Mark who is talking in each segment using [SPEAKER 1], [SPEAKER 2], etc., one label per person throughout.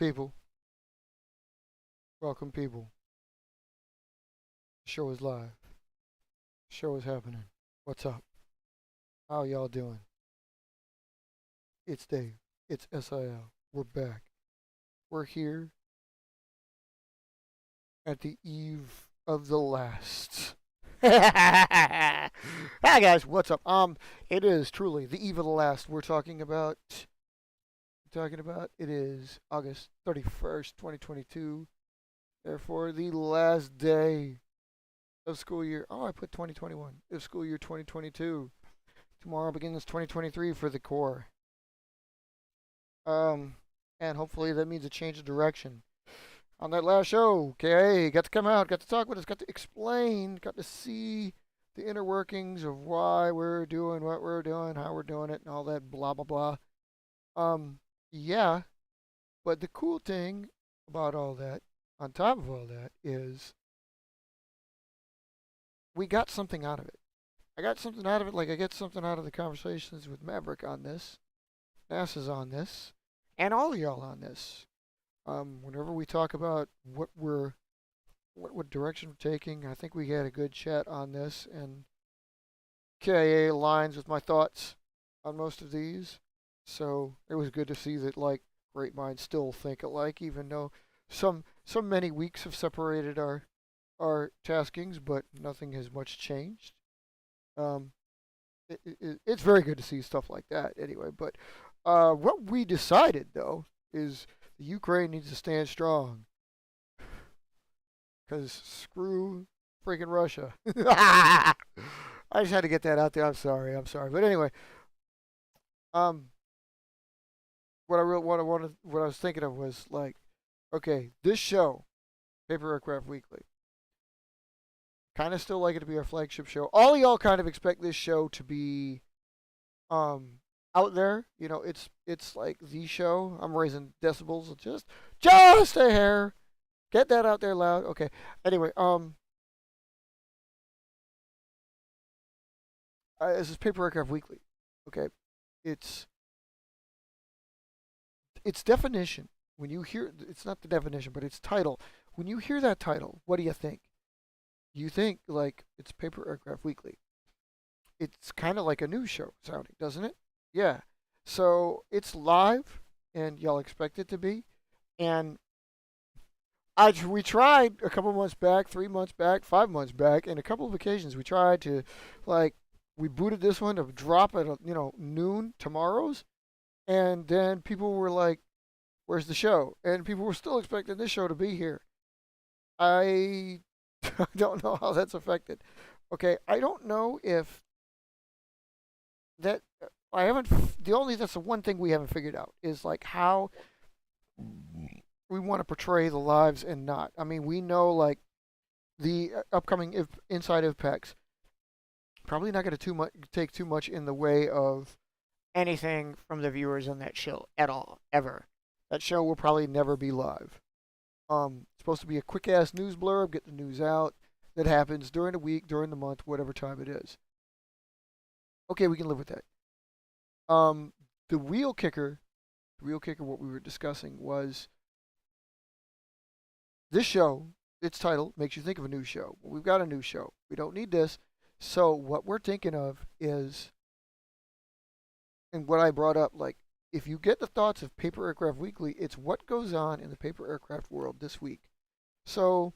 [SPEAKER 1] people. Welcome, people. The show is live. The show is happening. What's up? How y'all doing? It's Dave. It's SIL. We're back. We're here at the eve of the last. Hi guys, what's up? It is truly the eve of the last. We're talking about. It is August 31st, 2022. Therefore, the last day of school year. Oh, I put 2021. Of school year 2022. Tomorrow begins 2023 for the core. And hopefully that means a change of direction. On that last show, okay, got to come out, got to talk with us, got to explain, got to see the inner workings of why we're doing what we're doing, how we're doing it, and all that blah blah blah. Yeah, but the cool thing about all that, on top of all that, is we got something out of it. I got something out of it, like I get something out of the conversations with Maverick on this, NASA's on this, and all of y'all on this. Whenever we talk about what direction we're taking, I think we had a good chat on this, and KIA aligns with my thoughts on most of these. So it was good to see that like great minds still think alike, even though some many weeks have separated our taskings, but nothing has much changed. It's very good to see stuff like that anyway. But what we decided though is the Ukraine needs to stand strong. Because screw freaking Russia. I just had to get that out there. I'm sorry. But anyway, what I was thinking of was like, okay, this show, Paper Aircraft Weekly, kind of still like it to be our flagship show. All of y'all kind of expect this show to be out there. You know, it's like the show. I'm raising decibels just a hair. Get that out there loud. Okay. Anyway, this is Paper Aircraft Weekly. Okay, it's definition. When you hear, it's not the definition, but its title. When you hear that title, what do you think? You think like it's Paper Aircraft Weekly. It's kind of like a news show sounding, doesn't it? Yeah. So it's live, and y'all expect it to be. And we tried a couple months back, 3 months back, 5 months back, and a couple of occasions we tried to, like, we booted this one to drop at noon tomorrow's, and then people were like, "Where's the show?" And people were still expecting this show to be here. I don't know how that's affected. Okay, I don't know if that I haven't. That's the one thing we haven't figured out is like how we want to portray the lives and not. I mean, we know like the upcoming Inside IVPACs probably not going to take too much in the way of anything from the viewers on that show at all, ever. That show will probably never be live. It's supposed to be a quick ass news blurb, get the news out that happens during the week, during the month, whatever time it is. Okay, we can live with that. The real kicker, what we were discussing was this show. Its title makes you think of a new show. Well, we've got a new show. We don't need this. So what we're thinking of is, and what I brought up, like, if you get the thoughts of Paper Aircraft Weekly, it's what goes on in the paper aircraft world this week. So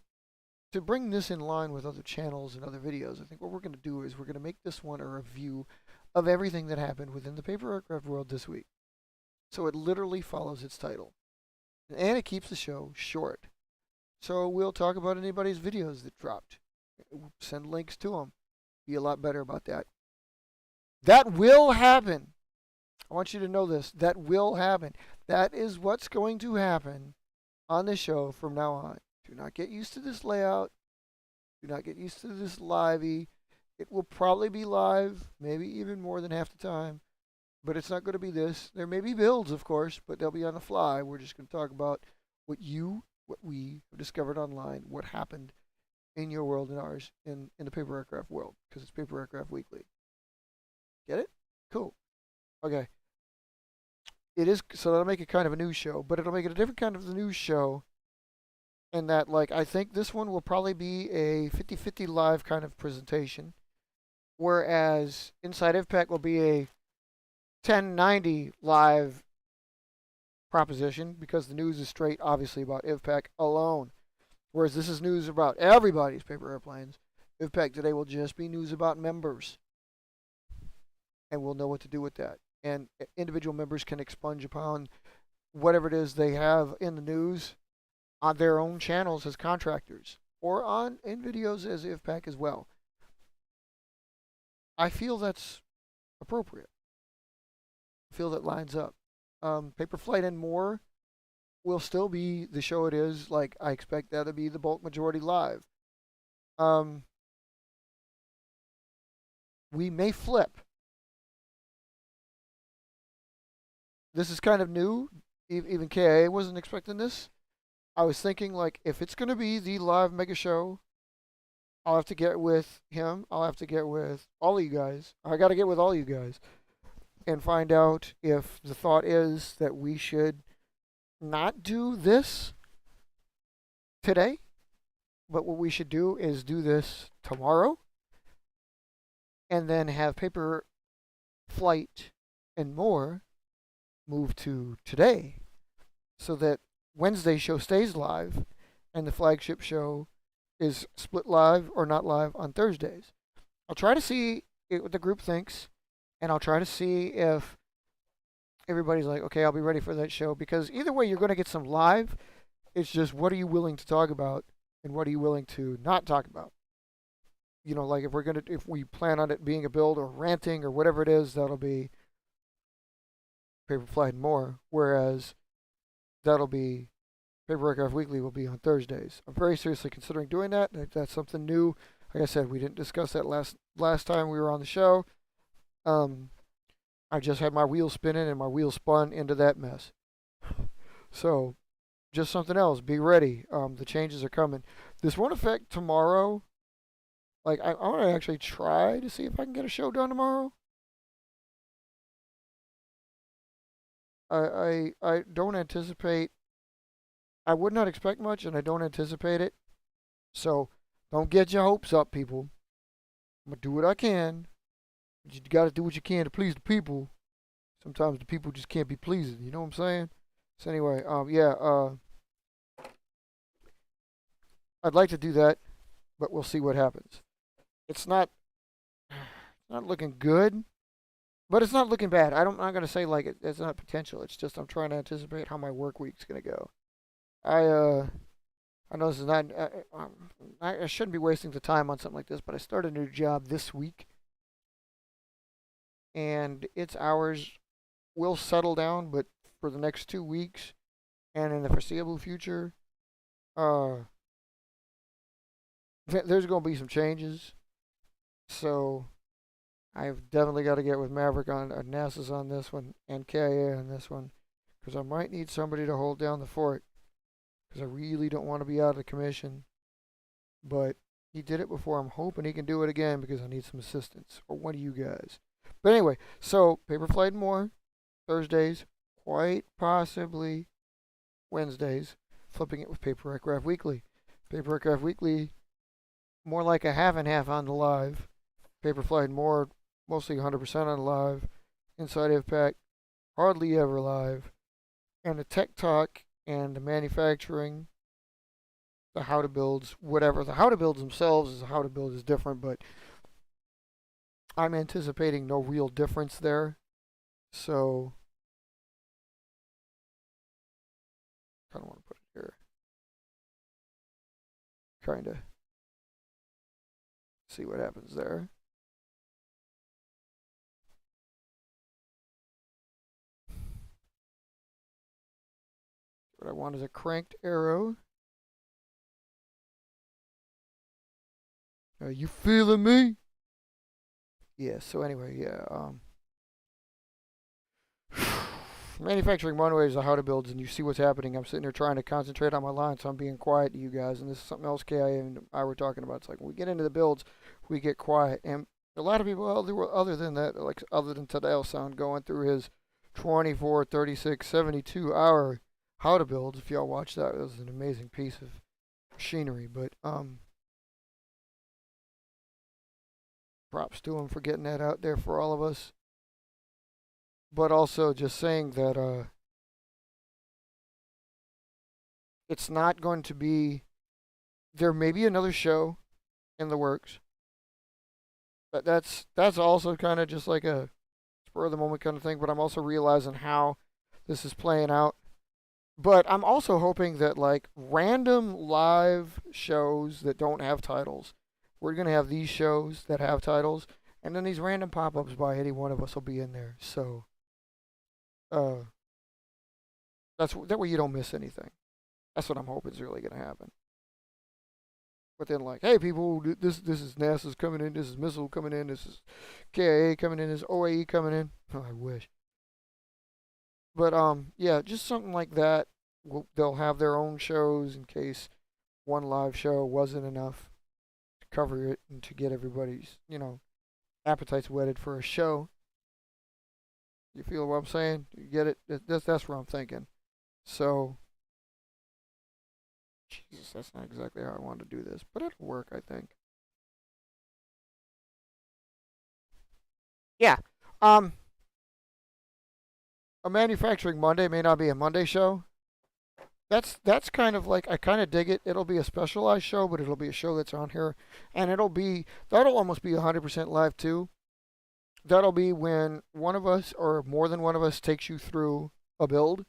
[SPEAKER 1] to bring this in line with other channels and other videos, I think what we're going to do is we're going to make this one a review of everything that happened within the paper aircraft world this week. So it literally follows its title. And it keeps the show short. So we'll talk about anybody's videos that dropped. Send links to them. Be a lot better about that. That will happen. I want you to know this. That will happen. That is what's going to happen on this show from now on. Do not get used to this layout. Do not get used to this livey. It will probably be live, maybe even more than half the time. But it's not going to be this. There may be builds, of course, but they'll be on the fly. We're just going to talk about what we have discovered online, what happened in your world and ours, in the paper aircraft world, because it's Paper Aircraft Weekly. Get it? Cool. Okay. it is, so that'll make it kind of a news show, but it'll make it a different kind of the news show. In that, like, I think this one will probably be a 50-50 live kind of presentation, whereas Inside IVPAC will be a 1090 live proposition because the news is straight, obviously, about IVPAC alone. Whereas this is news about everybody's paper airplanes. IVPAC today will just be news about members, and we'll know what to do with that. And individual members can expunge upon whatever it is they have in the news on their own channels as contractors or in videos as IVPAC as well. I feel that's appropriate. I feel that lines up. Paper Flight and More will still be the show it is. Like, I expect that to be the bulk majority live. We may flip. This is kind of new. Even KIA wasn't expecting this. I was thinking, like, if it's going to be the live mega show, I'll have to get with him. I'll have to get with all of you guys. I got to get with all you guys and find out if the thought is that we should not do this today, but what we should do is do this tomorrow and then have Paper Flight and More move to today so that Wednesday's show stays live and the flagship show is split live or not live on Thursdays. I'll try to see what the group thinks, and I'll try to see if everybody's like, okay, I'll be ready for that show, because either way you're going to get some live. It's just, what are you willing to talk about and what are you willing to not talk about? You know, like, if we plan on it being a build or ranting or whatever it is, that'll be Paper Flight and More, whereas that'll be Paper Aircraft Weekly will be on Thursdays. I'm very seriously considering doing that. That's something new. Like I said, we didn't discuss that last time we were on the show. I just had my wheels spinning and my wheels spun into that mess. So, just something else. Be ready. The changes are coming. This won't affect tomorrow. Like, I want to actually try to see if I can get a show done tomorrow. I don't anticipate. I would not expect much, and I don't anticipate it. So, don't get your hopes up, people. I'm gonna do what I can. You got to do what you can to please the people. Sometimes the people just can't be pleasing. You know what I'm saying? So anyway, I'd like to do that, but we'll see what happens. It's not looking good, but it's not looking bad. I'm not gonna say like it's not potential. It's just I'm trying to anticipate how my work week's gonna go. I know this is not. I shouldn't be wasting the time on something like this, but I started a new job this week, and its hours will settle down, but for the next 2 weeks and in the foreseeable future, there's going to be some changes. So I've definitely got to get with Maverick on NASA's on this one and KIA on this one, because I might need somebody to hold down the fort, because I really don't want to be out of commission. But he did it before. I'm hoping he can do it again, because I need some assistance, or one of you guys. But anyway, so Paper Flight and More, Thursdays, quite possibly Wednesdays, flipping it with Paper Aircraft Weekly. Paper Aircraft Weekly, more like a half and half on the live. Paper Flight and More, mostly 100% on the live. Inside IVPAC, hardly ever live. And the tech talk and the manufacturing, the how to builds, whatever. The how to builds themselves is how to build is different, but I'm anticipating no real difference there. So, I don't want to put it here. Kind of see what happens there. What I want is a cranked arrow. Are you feeling me? Yeah, so anyway, manufacturing runways are how to builds, and you see what's happening. I'm sitting here trying to concentrate on my line, so I'm being quiet to you guys, and this is something else KIA and I were talking about. It's like, when we get into the builds, we get quiet, and a lot of people, other than that, like other than Tadeo Sound going through his 24, 36, 72 hour how to builds. If y'all watch that, it was an amazing piece of machinery. But props to him for getting that out there for all of us. But also just saying that it's not going to be. There may be another show in the works, but that's also kind of just like a spur of the moment kind of thing. But I'm also realizing how this is playing out. But I'm also hoping that like random live shows that don't have titles, we're gonna have these shows that have titles, and then these random pop-ups by any one of us will be in there. So uh, that way you don't miss anything. That's what I'm hoping is really gonna happen. But then like, hey people, this is NASA's coming in, this is missile coming in, this is KIA coming in, this is OAE coming in. Oh, I wish. But yeah, just something like that. They'll have their own shows in case one live show wasn't enough to cover it and to get everybody's, appetites whetted for a show. You feel what I'm saying? You get it? That's what I'm thinking. So, Jesus, that's not exactly how I wanted to do this, but it'll work, I think. Yeah. Um, a manufacturing Monday may not be a Monday show. That's kind of like I kind of dig it. It'll be a specialized show, but it'll be a show that's on here, and that'll almost be 100% live too. That'll be when one of us or more than one of us takes you through a build.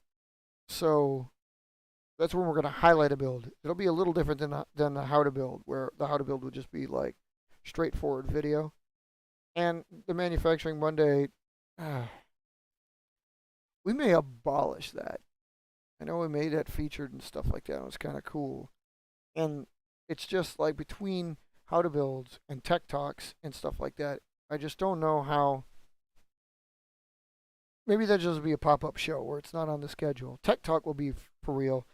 [SPEAKER 1] So that's when we're going to highlight a build. It'll be a little different than the how to build, where the how to build would just be like straightforward video. And the manufacturing Monday, we may abolish that. I know we made that featured and stuff like that. It was kind of cool. And it's just like between how to builds and tech talks and stuff like that. I just don't know how. Maybe that just be a pop up show where it's not on the schedule. Tech talk will be for real.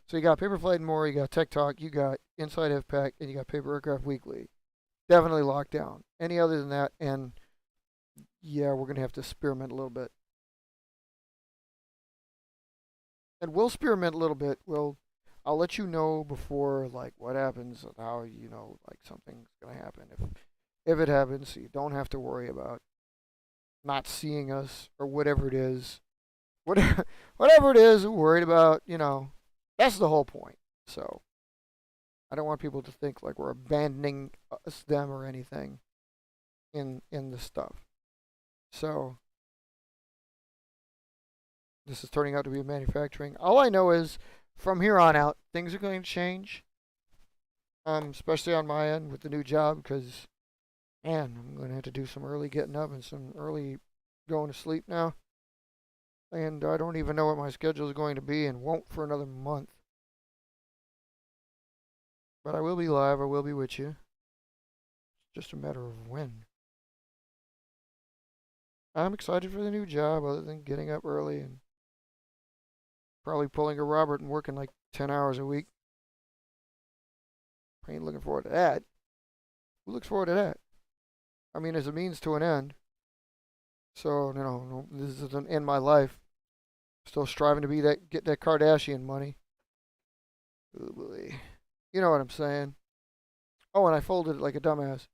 [SPEAKER 1] So you got Paper Flight and More, you got Tech Talk, you got Inside IVPAC, and you got Paper Aircraft Weekly. Definitely locked down. Any other than that, and yeah, we're gonna have to experiment a little bit. And we'll experiment a little bit. I'll let you know before like what happens and how like something's gonna happen. If it happens, so you don't have to worry about not seeing us or whatever it is. Whatever whatever it is we're worried about. That's the whole point. So I don't want people to think like we're abandoning them or anything in the stuff. So this is turning out to be a manufacturing. All I know is from here on out, things are going to change. Especially on my end with the new job, because man, I'm going to have to do some early getting up and some early going to sleep now. And I don't even know what my schedule is going to be and won't for another month. But I will be live. I will be with you. It's just a matter of when. I'm excited for the new job, other than getting up early and probably pulling a Robert and working like 10 hours a week. I ain't looking forward to that. Who looks forward to that? I mean, as a means to an end. So, no, this isn't in my life. Still striving to get that Kardashian money. Oh boy. You know what I'm saying. Oh, and I folded it like a dumbass.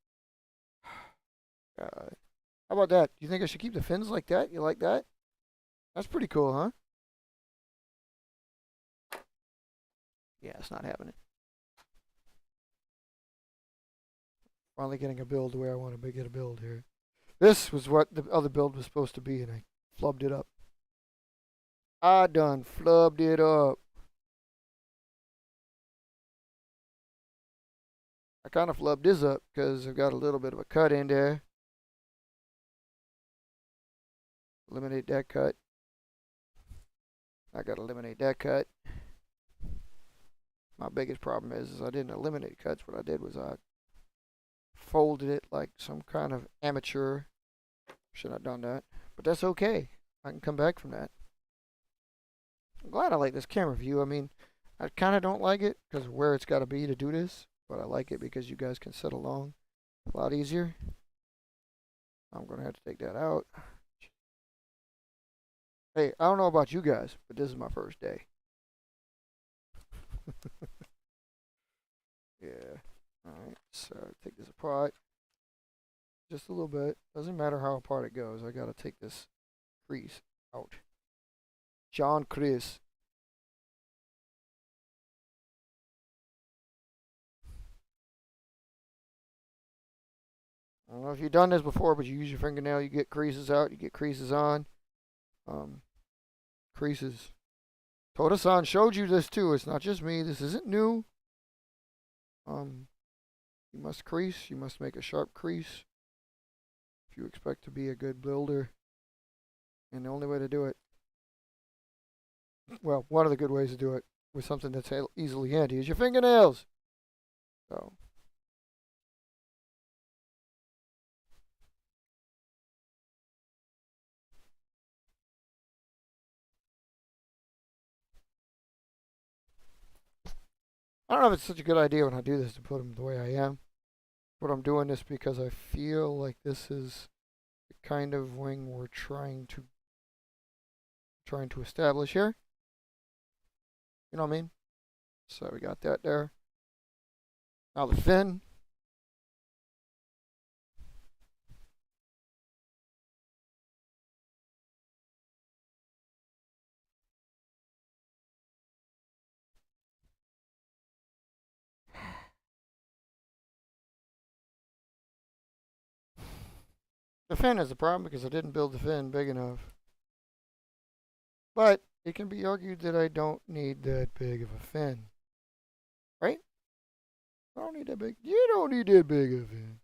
[SPEAKER 1] God. How about that? You think I should keep the fins like that? You like that? That's pretty cool, huh? Yeah, it's not happening. Finally getting a build the way I want to get a build here. This was what the other build was supposed to be, and I flubbed it up. I done flubbed it up. I kind of flubbed this up because I've got a little bit of a cut in there. Eliminate that cut. I gotta eliminate that cut. My biggest problem is I didn't eliminate cuts. What I did was I folded it like some kind of amateur. Should have done that, but that's okay. I can come back from that. I'm glad I like this camera view. I mean, I kind of don't like it because of where it's got to be to do this, but I like it because you guys can sit along a lot easier. I'm gonna have to take that out. Hey, I don't know about you guys, but this is my first day. Yeah. Alright, so take this apart. Just a little bit. Doesn't matter how apart it goes. I gotta take this crease out. John Chris. I don't know if you've done this before, but you use your fingernail, you get creases out, you get creases on. Um, Creases. Toda-san showed you this too. It's not just me. This isn't new. Um, you must crease. You must make a sharp crease if you expect to be a good builder. And the only way to do it, well, one of the good ways to do it with something that's easily handy is your fingernails. So, I don't know if it's such a good idea when I do this to put them the way I am. But I'm doing this because I feel like this is the kind of wing we're trying to establish here. You know what I mean? So we got that there. Now the fin. The fin is the problem because I didn't build the fin big enough. But it can be argued that I don't need that big of a fin. Right? I don't need that big. You don't need that big of a fin.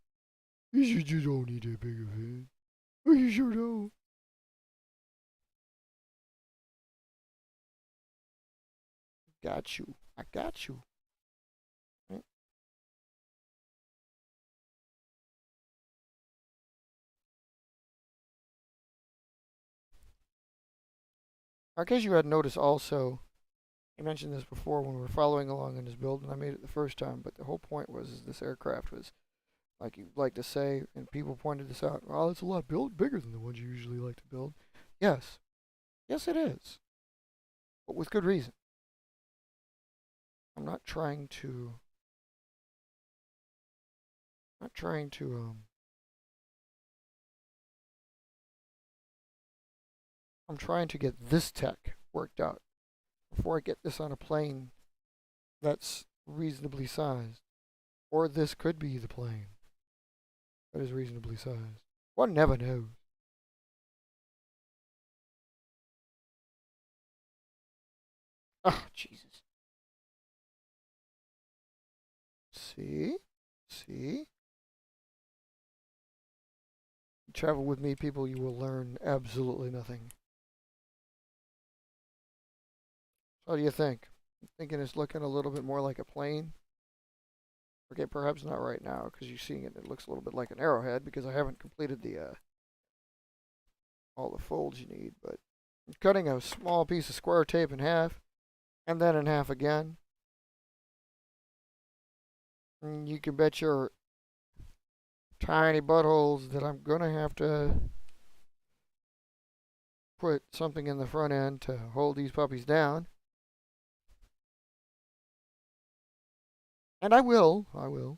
[SPEAKER 1] You don't need that big of a fin. Oh, you sure don't. Got you. I got you. Right? In case you had noticed also, I mentioned this before when we were following along in this build, and I made it the first time, but the whole point was this aircraft was, like you like to say, and people pointed this out, oh, it's a lot bigger than the ones you usually like to build. Yes. Yes, it is. But with good reason. I'm not trying to, not trying to, I'm trying to get this tech worked out before I get this on a plane that's reasonably sized. Or this could be the plane that is reasonably sized. One never knows. Ah, Jesus. See? See? Travel with me, people, you will learn absolutely nothing. How do you think? I'm thinking it's looking a little bit more like a plane. Okay, perhaps not right now, because you're seeing it. It looks a little bit like an arrowhead, because I haven't completed the all the folds you need. But I'm cutting a small piece of square tape in half, and then in half again. And you can bet your tiny buttholes that I'm gonna have to put something in the front end to hold these puppies down. And I will. I will.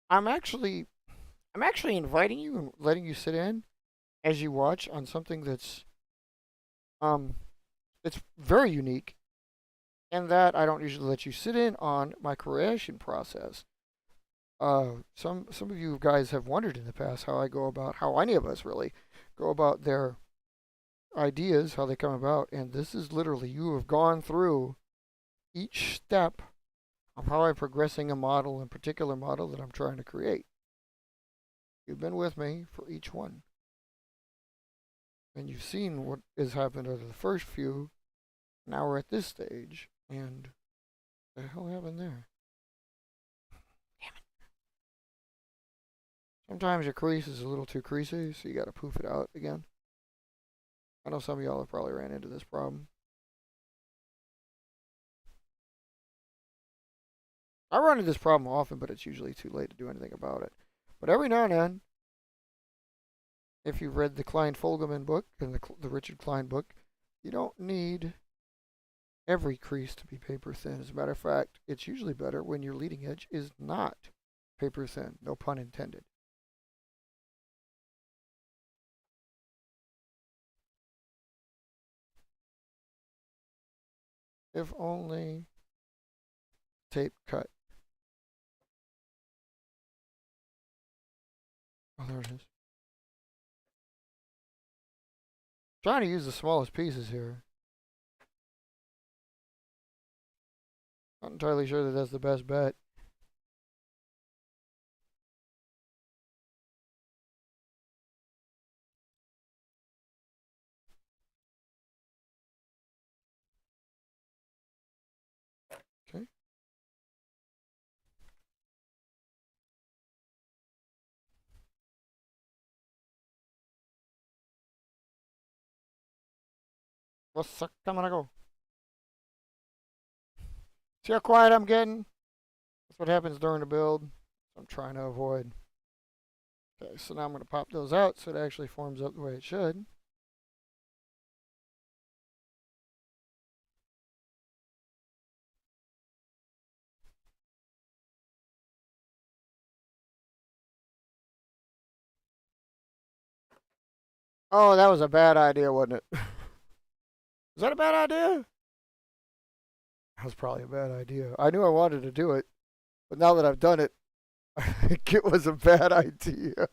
[SPEAKER 1] I'm actually I'm actually inviting you and letting you sit in as you watch on something that's um it's very unique in that I don't usually let you sit in on my creation process. Some of you guys have wondered in the past how I go about how any of us really go about their ideas, how they come about, and this is literally you have gone through each step of how I'm progressing a model, in particular model that I'm trying to create. You've been with me for each one. And you've seen what has happened over the first few. Now we're at this stage. And what the hell happened there? Damn it. Sometimes your crease is a little too creasy, so you gotta poof it out again. I know some of y'all have probably ran into this problem. I run into this problem often, but it's usually too late to do anything about it. But every now and then, if you've read the Klein Folgeman book and the Richard Klein book, you don't need every crease to be paper thin. As a matter of fact, it's usually better when your leading edge is not paper thin. No pun intended. If only tape cut. Oh, there it is. Trying to use the smallest pieces here. Not entirely sure that that's the best bet. Okay. What's coming to go? See how quiet I'm getting? That's what happens during the build. I'm trying to avoid. Okay, so now I'm going to pop those out so it actually forms up the way it should. Oh, that was a bad idea, wasn't it? Was that a bad idea? That was probably a bad idea. I knew I wanted to do it, but now that I've done it, I think it was a bad idea.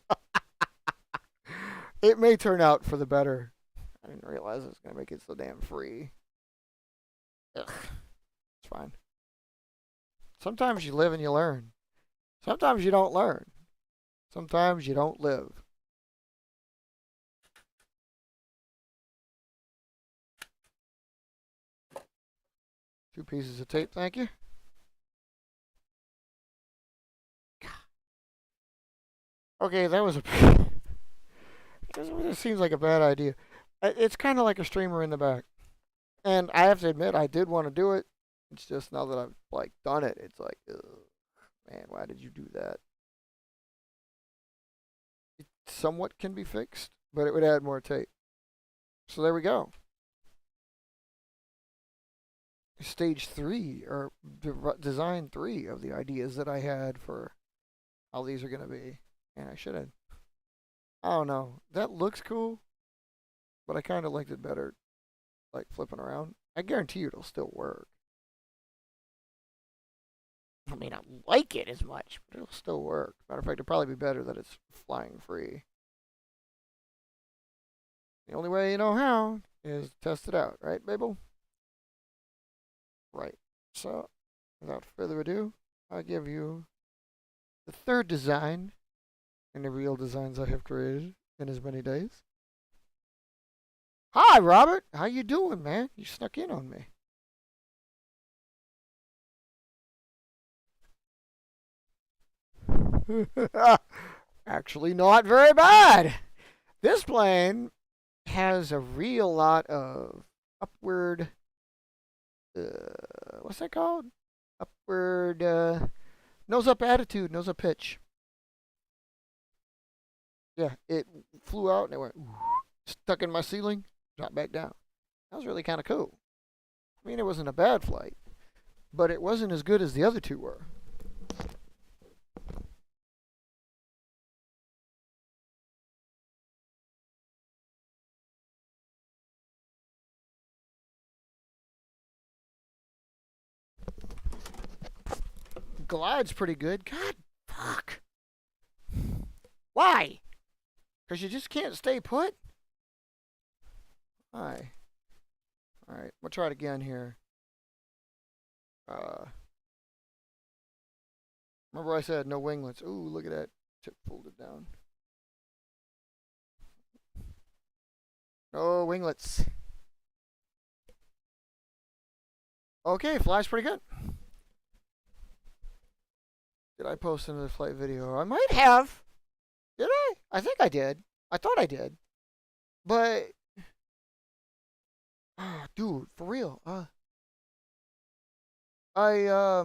[SPEAKER 1] It may turn out for the better. I didn't realize it was going to make it so damn free. Ugh. It's fine. Sometimes you live and you learn. Sometimes you don't learn. Sometimes you don't live. Two pieces of tape, thank you. Okay, that was a. It seems like a bad idea. It's kind of like a streamer in the back, and I have to admit I did want to do it. It's just now that I've like done it, it's like, ugh, man, why did you do that? It somewhat can be fixed, but it would add more tape. So there we go. Stage 3 or design 3 of the ideas that I had for how these are gonna be, and I should have. I don't know. That looks cool, but I kind of liked it better, like flipping around. I guarantee you it'll still work. I may not like it as much, but it'll still work. Matter of fact, it'll probably be better that it's flying free. The only way you know how is to test it out, right, Babel? Right. So, without further ado, I'll give you the third design in the real designs I have created in as many days. Hi, Robert. How you doing, man? You snuck in on me. Actually, not very bad. This plane has a real lot of upward. What's that called? Upward. Nose up attitude, nose up pitch. Yeah, it flew out and it went stuck in my ceiling, dropped back down. That was really kind of cool. I mean, it wasn't a bad flight, but it wasn't as good as the other two were. Glide's pretty good. God, fuck. Why? Because you just can't stay put? Why? Alright, we'll try it again here. Remember I said no winglets. Ooh, look at that. Tip folded down. No winglets. Okay, flies pretty good. Did I post another flight video? I might have. Did I? I think I did. I thought I did. But dude, for real. I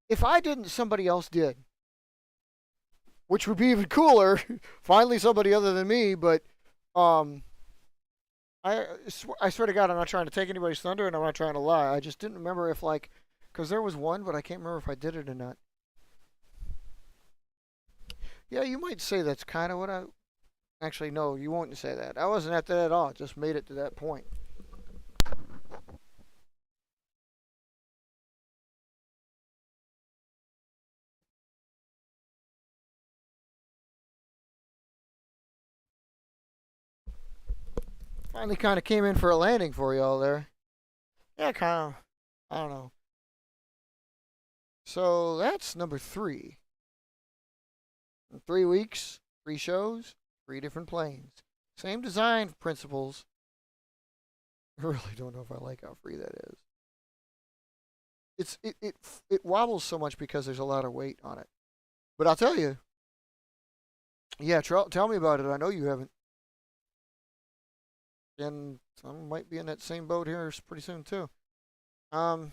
[SPEAKER 1] If I didn't, somebody else did, which would be even cooler. Finally, somebody other than me. But um, I swear to God, I'm not trying to take anybody's thunder, and I'm not trying to lie. I just didn't remember if like, because there was one, but I can't remember if I did it or not. Yeah, you might say that's kind of what I. Actually, no, you won't say that. I wasn't at that at all. Just made it to that point. Finally, kind of came in for a landing for y'all there. Yeah, kind of. I don't know. So that's number three. In 3 weeks, 3 shows, 3 different planes. Same design principles. I really don't know if I like how free that is. It wobbles so much because there's a lot of weight on it. But I'll tell you, yeah, tell me about it. I know you haven't, and I might be in that same boat here pretty soon too. Um,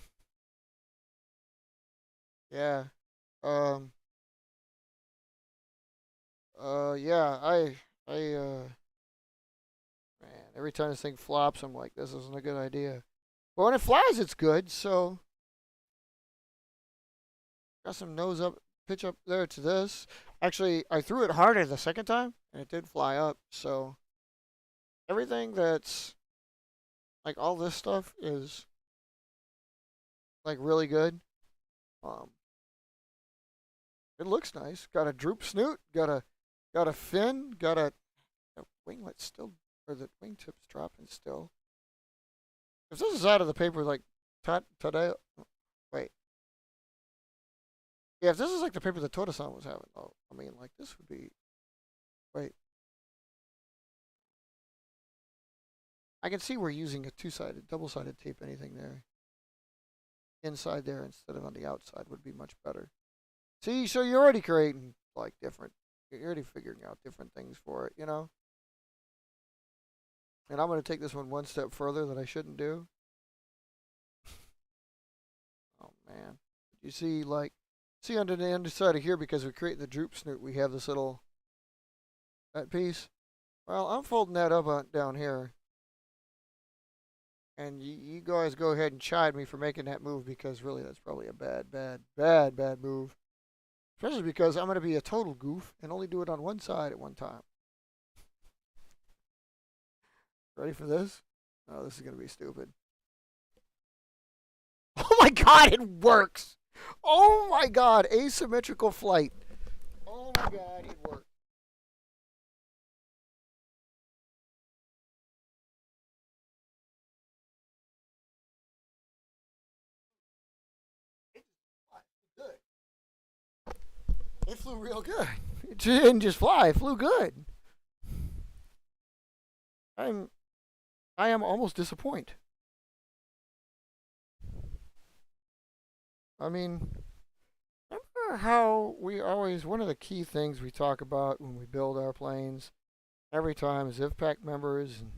[SPEAKER 1] yeah, um, yeah. Man, every time this thing flops, I'm like, this isn't a good idea. But when it flies, it's good. So got some nose up, pitch up there to this. Actually, I threw it harder the second time, and it did fly up. So everything that's like all this stuff is like really good. Um, it looks nice. Got a droop snoot. Got a fin. Got a winglet still, or the wingtips dropping still. If this is out of the paper, like today, wait, yeah, if this is like the paper that Toda-san was having, oh, I mean, like this would be. Wait, I can see we're using a two-sided, double-sided tape. Anything there inside there instead of on the outside would be much better. See, so you're already creating like different. You're already figuring out different things for it, you know. And I'm gonna take this one step further that I shouldn't do. Oh man, you see, like, see under the underside of here because we create the droop snoot, we have this little that piece. Well, I'm folding that up down here, and you guys go ahead and chide me for making that move because really that's probably a bad move. Especially because I'm going to be a total goof and only do it on one side at one time. Ready for this? Oh, this is going to be stupid. Oh my god, it works! Oh my god, asymmetrical flight. Oh my god, it works. It flew good. It flew real good. It didn't just fly, it flew good. I'm I am almost disappointed. I mean, remember how we always one of the key things we talk about when we build our planes every time is IVPAC members and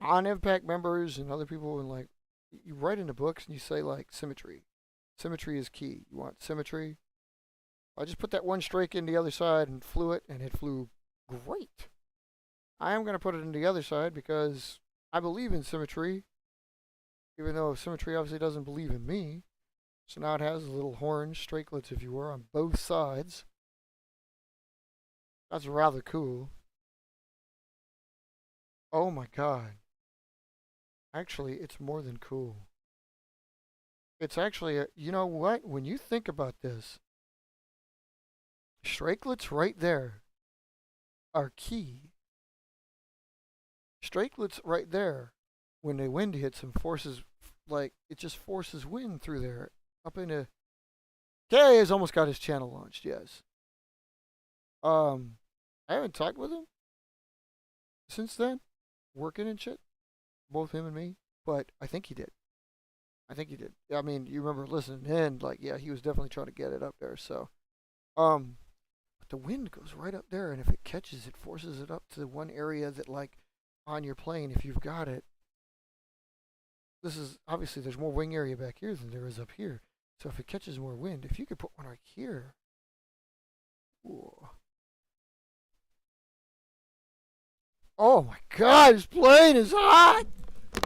[SPEAKER 1] non-IVPAC members and other people and like you write in the books and you say like symmetry. Symmetry is key. You want symmetry? I just put that one strake in the other side and flew it and it flew great. I am going to put it in the other side because I believe in symmetry, even though symmetry obviously doesn't believe in me. So now it has little horns, strakelets, if you were, on both sides. That's rather cool. Oh my god. Actually, it's more than cool. It's actually, you know what? When you think about this, strakelets right there are key. Strakelets right there, when the wind hits them, forces, like, it just forces wind through there. Up into. K has almost got his channel launched, yes. Um, I haven't talked with him since then, working and shit, both him and me, but I think he did. I think he did. I mean, you remember listening in, like, yeah, he was definitely trying to get it up there. So, um, but the wind goes right up there, and if it catches, it forces it up to the one area that, like, on your plane, if you've got it, this is obviously there's more wing area back here than there is up here. So if it catches more wind, if you could put one right here. Ooh. Oh my God, this plane is hot!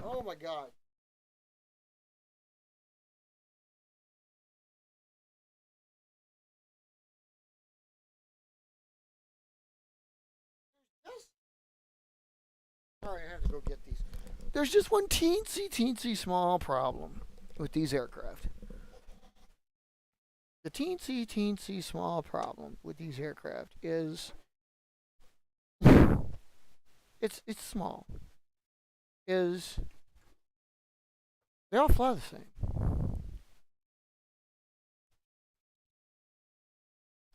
[SPEAKER 1] Oh my God. Sorry, I have to go get these. There's just one teensy small problem with these aircraft. The teensy small problem with these aircraft is it's small. Is they all fly the same.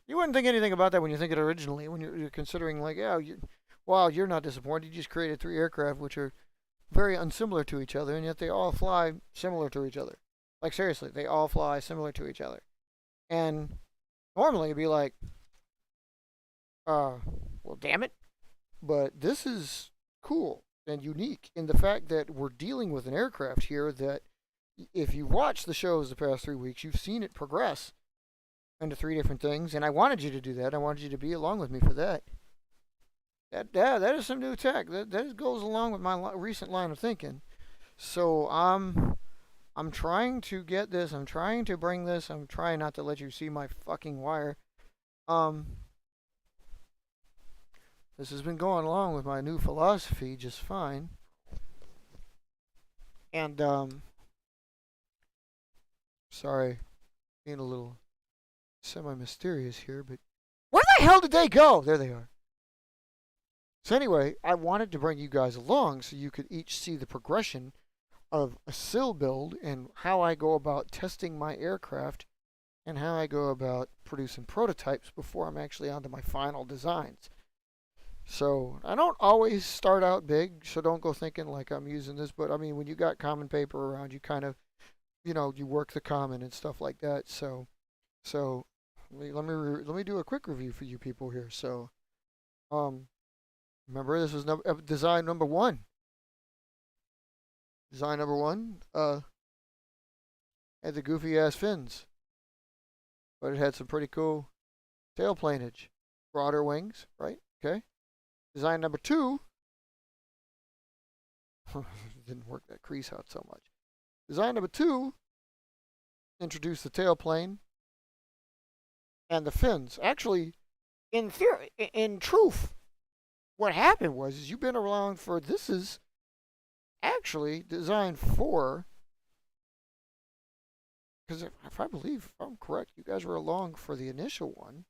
[SPEAKER 1] You wouldn't think anything about that when you think it originally. When you're considering like, yeah, wow, you're not disappointed. You just created 3 aircraft which are very unsimilar to each other, and yet they all fly similar to each other. Like seriously, they all fly similar to each other. And normally it'd be like, well, damn it. But this is cool and unique in the fact that we're dealing with an aircraft here that, if you've watched the shows the past 3 weeks, you've seen it progress into 3 different things. And I wanted you to do that. I wanted you to be along with me for that. That is some new tech. That goes along with my recent line of thinking. So I'm trying to get this. I'm trying to bring this. I'm trying not to let you see my fucking wire. This has been going along with my new philosophy just fine. And sorry, being a little semi-mysterious here, but where the hell did they go? There they are. So anyway, I wanted to bring you guys along so you could each see the progression of a SIL build and how I go about testing my aircraft and how I go about producing prototypes before I'm actually onto my final designs. So I don't always start out big, so don't go thinking like I'm using this, but I mean, when you got common paper around, you kind of, you work the common and stuff like that. So let me do a quick review for you people here. So, remember this was design number 1. Design number 1 had the goofy ass fins, but it had some pretty cool tail planage, broader wings, right? Okay. Design number 2 didn't work that crease out so much. Design number 2 introduced the tail plane and the fins. Actually, in theory, in truth, what happened was is you've been around for, this is actually design 4, because if I believe, if I'm correct, you guys were along for the initial one.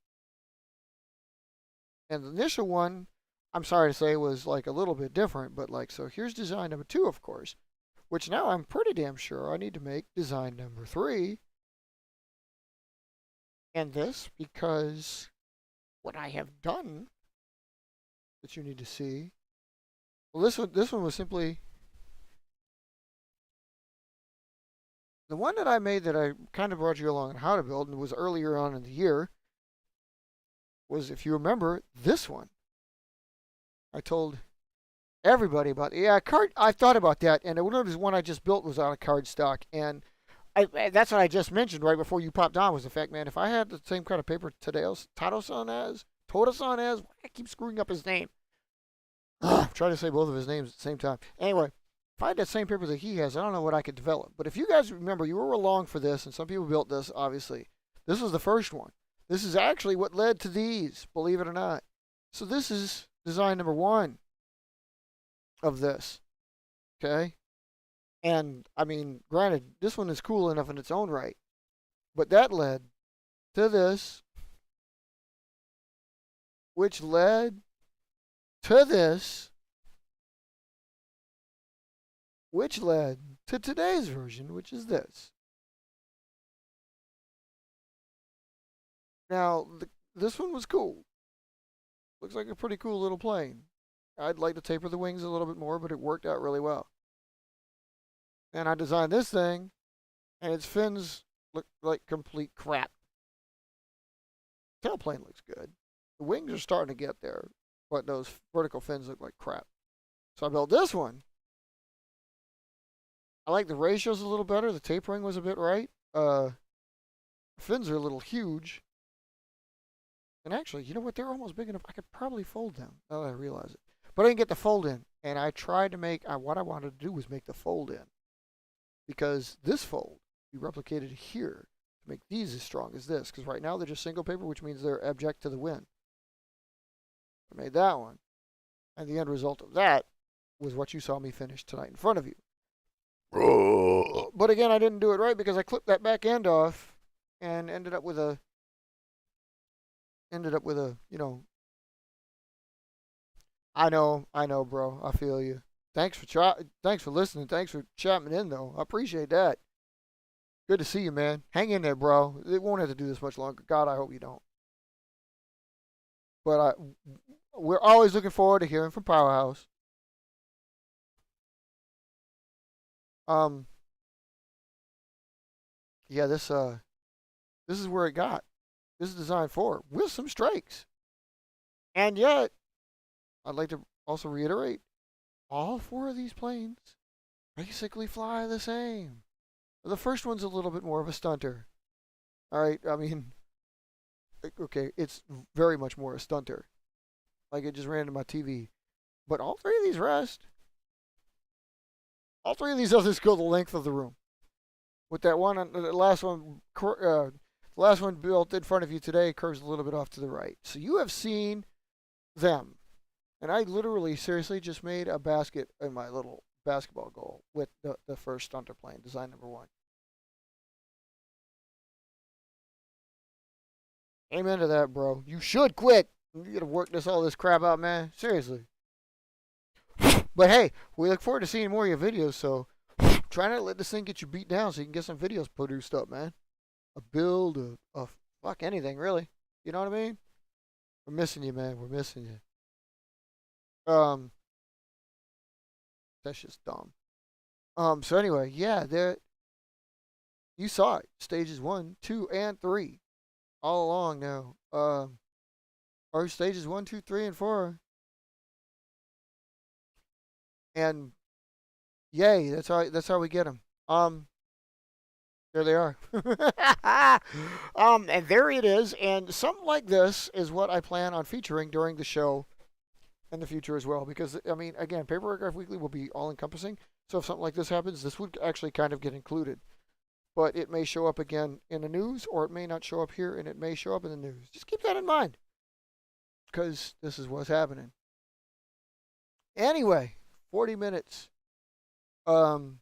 [SPEAKER 1] And the initial one, I'm sorry to say, was like a little bit different, but like, so here's design number 2, of course, which now I'm pretty damn sure I need to make design number 3. And this, because what I have done that you need to see, well, this one was simply the one that I made that I kind of brought you along on how to build, and was earlier on in the year, was, if you remember, this one. I told everybody about it. Yeah, card. I thought about that, and one I just built was out of cardstock, and that's what I just mentioned right before you popped on, was the fact, man, if I had the same kind of paper Todosan has, I keep screwing up his name. I'm trying to say both of his names at the same time. Anyway, if I had that same paper that he has, I don't know what I could develop. But if you guys remember, you were along for this, and some people built this, obviously. This was the first one. This is actually what led to these, believe it or not. So this is design number 1 of this. Okay? And, I mean, granted, this one is cool enough in its own right. But that led to this, which led to this, which led to today's version, which is this. Now, this one was cool. Looks like a pretty cool little plane. I'd like to taper the wings a little bit more, but it worked out really well. And I designed this thing, and its fins look like complete crap. Tailplane looks good. The wings are starting to get there, but those vertical fins look like crap. So I built this one. I like the ratios a little better. The tapering was a bit right. The fins are a little huge. And actually, you know what? They're almost big enough. I could probably fold them. Now that I realize it. But I didn't get the fold in. And I tried to make, what I wanted to do was make the fold in. Because this fold, we replicated here to make these as strong as this. Because right now they're just single paper, which means they're abject to the wind. I made that one. And the end result of that was what you saw me finish tonight in front of you. But again, I didn't do it right because I clipped that back end off and ended up with a, you know, I know, bro. I feel you. Thanks for listening. Thanks for chatting in, though. I appreciate that. Good to see you, man. Hang in there, bro. It won't have to do this much longer. God, I hope you don't. But we're always looking forward to hearing from Powerhouse. Yeah, this is where it got. This is designed for with some strikes. And yet, I'd like to also reiterate, all four of these planes basically fly the same. The first one's a little bit more of a stunter. All right, I mean, okay, it's very much more a stunter. Like it just ran into my TV. But all three of these rest. All three of these others go the length of the room. With that one, the last one built in front of you today curves a little bit off to the right. So you have seen them. And I literally, seriously, just made a basket in my little basketball goal with the first stunter plane, design number 1. Amen to that, bro. You should quit. You gotta work all this crap out, man. Seriously. But hey, we look forward to seeing more of your videos, so try not to let this thing get you beat down so you can get some videos produced up, man. A build, a fuck anything, really. You know what I mean? We're missing you, man. We're missing you. That's just dumb. So anyway, yeah, there. You saw it. Stages 1, 2, and 3, all along now. Or stages 1, 2, 3, and 4. And yay, that's how we get them. There they are. And there it is. And something like this is what I plan on featuring during the show in the future as well. Because I mean, again, Paper Aircraft Weekly will be all encompassing. So if something like this happens, this would actually kind of get included. But it may show up again in the news, or it may not show up here, and it may show up in the news. Just keep that in mind, because this is what's happening. Anyway, 40 minutes. Robert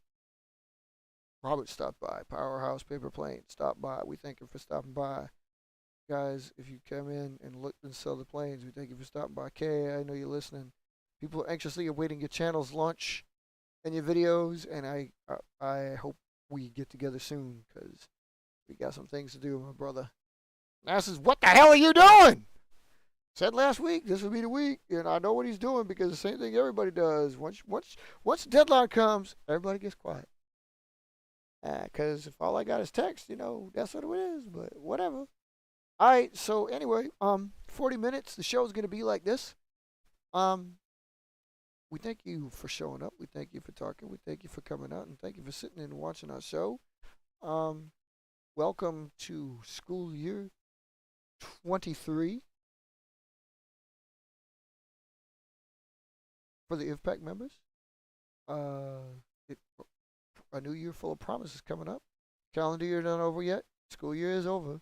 [SPEAKER 1] stopped by. Powerhouse Paper Plane stopped by. We thank him for stopping by. Guys, if you come in and look and sell the planes, we thank you for stopping by. Kay, I know you're listening. People are anxiously awaiting your channel's launch and your videos, and I hope we get together soon, because we got some things to do, my brother. Now says, what the hell are you doing? Said last week, this would be the week, and I know what he's doing, because the same thing everybody does. Once the deadline comes, everybody gets quiet. Because if all I got is text, that's what it is, but whatever. All right, so anyway, 40 minutes, the show's going to be like this. We thank you for showing up. We thank you for talking. We thank you for coming out, and thank you for sitting in and watching our show. Welcome to school year 23 for the IVPAC members. A new year full of promises coming up. Calendar year not over yet. School year is over.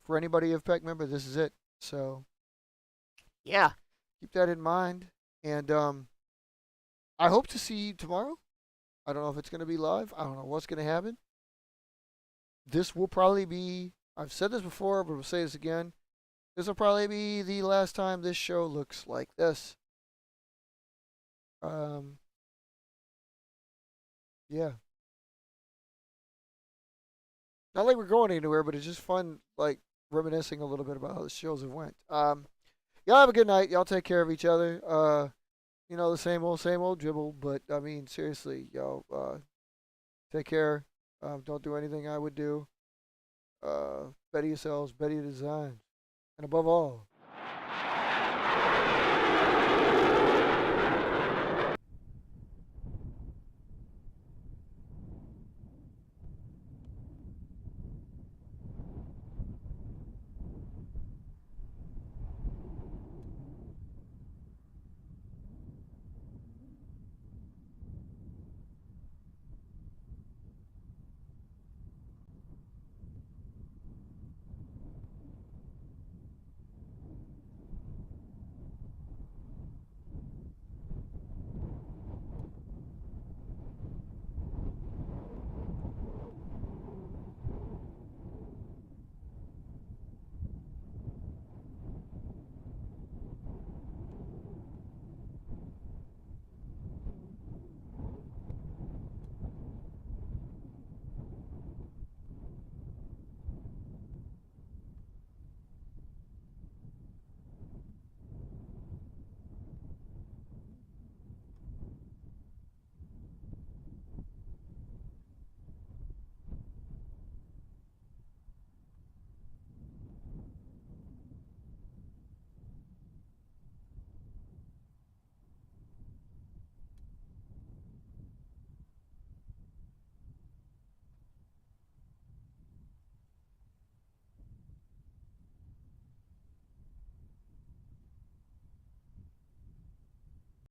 [SPEAKER 1] For anybody IVPAC member, this is it. So, yeah, keep that in mind. And I hope to see you tomorrow. I don't know if it's going to be live. I don't know what's going to happen. This will probably be, I've said this before, but we'll say this again. This will probably be the last time this show looks like this. Yeah. Not like we're going anywhere, but it's just fun, like, reminiscing a little bit about how the shows have went. Y'all have a good night. Y'all take care of each other. The same old dribble, but I mean, seriously, y'all, take care. Don't do anything I would do. Better yourselves, better your designs. And above all,